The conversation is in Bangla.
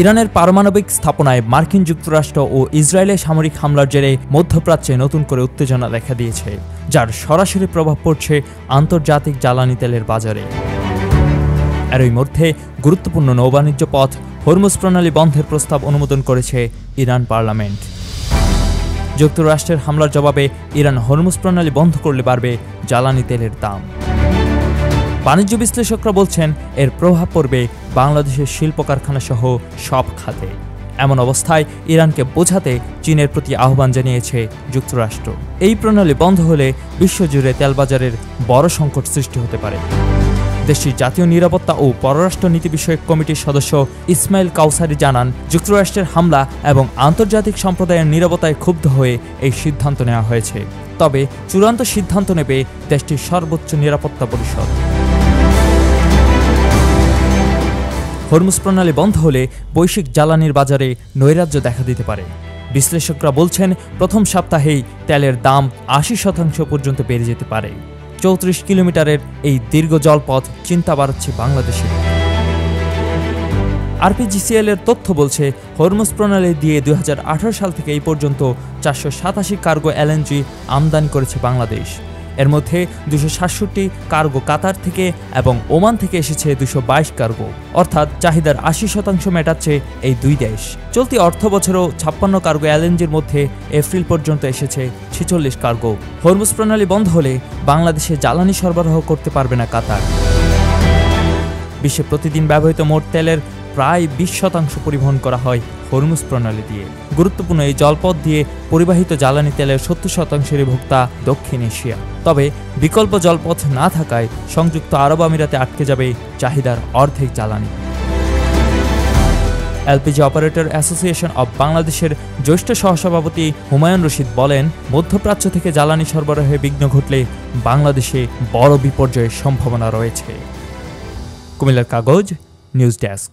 ইরানের পারমাণবিক স্থাপনায় মার্কিন যুক্তরাষ্ট্র ও ইসরায়েলের সামরিক হামলার জেরে মধ্যপ্রাচ্যে নতুন করে উত্তেজনা দেখা দিয়েছে, যার সরাসরি প্রভাব পড়ছে আন্তর্জাতিক জ্বালানি তেলের বাজারে। এরই মধ্যে গুরুত্বপূর্ণ নৌবাণিজ্য পথ হরমুজ প্রণালী বন্ধের প্রস্তাব অনুমোদন করেছে ইরান পার্লামেন্ট। যুক্তরাষ্ট্রের হামলার জবাবে ইরান হরমুজ প্রণালী বন্ধ করলে বাড়বে জ্বালানি তেলের দাম। বাণিজ্য বিশ্লেষকরা বলছেন এর প্রভাব পড়বে বাংলাদেশের শিল্প কারখানা সহ সব খাতে। এমন অবস্থায় ইরানকে বোঝাতে চীনের প্রতি আহ্বান জানিয়েছে যুক্তরাষ্ট্র। এই প্রণালী বন্ধ হলে বিশ্বজুড়ে তেলবাজারের বড় সংকট সৃষ্টি হতে পারে। দেশটির জাতীয় নিরাপত্তা ও পররাষ্ট্র নীতি বিষয়ক কমিটির সদস্য ইসমাইল কাউসারি জানান, যুক্তরাষ্ট্রের হামলা এবং আন্তর্জাতিক সম্প্রদায়ের নীরবতায় ক্ষুব্ধ হয়ে এই সিদ্ধান্ত নেওয়া হয়েছে। তবে চূড়ান্ত সিদ্ধান্ত নেবে দেশটির সর্বোচ্চ নিরাপত্তা পরিষদ। হরমুজ প্রণালী বন্ধ হলে বৈশ্বিক জ্বালানির বাজারে নৈরাজ্য দেখা দিতে পারে। বিশ্লেষকরা বলছেন, প্রথম সপ্তাহেই তেলের দাম ৮০% পর্যন্ত বেড়ে যেতে পারে। ৩৪ কিলোমিটারের এই দীর্ঘ জলপথ চিন্তা বাড়াচ্ছে বাংলাদেশে। আরপিজিসিএল এর তথ্য বলছে, হরমুজ প্রণালী দিয়ে ২০১৮ সাল থেকে এই পর্যন্ত ৪৮৭ কার্গো এলএনজি আমদানি করেছে বাংলাদেশ। এর মধ্যে ২৬৭ কার্গো কাতার থেকে এবং ওমান থেকে এসেছে ২২২ কার্গো, অর্থাৎ চাহিদার ৮০% মেটাচ্ছে এই দুই দেশ। চলতি অর্থ বছরেও ৫৬ কার্গো এলএনজির মধ্যে এপ্রিল পর্যন্ত এসেছে ৪৬ কার্গো। হরমুজ প্রণালী বন্ধ হলে বাংলাদেশে জ্বালানি সরবরাহ করতে পারবে না কাতার। বিশ্বে প্রতিদিন ব্যবহৃত মোট তেলের প্রায় ২০% পরিবহন করা হয় হরমুজ প্রণালী দিয়ে। গুরুত্বপূর্ণ এই জলপথ দিয়ে পরিবাহিত জ্বালানি তেলের ৭০%-এর ভোক্তা দক্ষিণ এশিয়া। তবে বিকল্প জলপথ না থাকায় সংযুক্ত আরব আমিরাতে আটকে যাবে চাহিদার অর্ধেক জ্বালানি। এলপিজি অপারেটর অ্যাসোসিয়েশন অব বাংলাদেশের জ্যেষ্ঠ সহসভাপতি হুমায়ুন রশিদ বলেন, মধ্যপ্রাচ্য থেকে জ্বালানি সরবরাহে বিঘ্ন ঘটলে বাংলাদেশে বড় বিপর্যয়ের সম্ভাবনা রয়েছে। কুমিল্লার কাগজ, নিউজ ডেস্ক।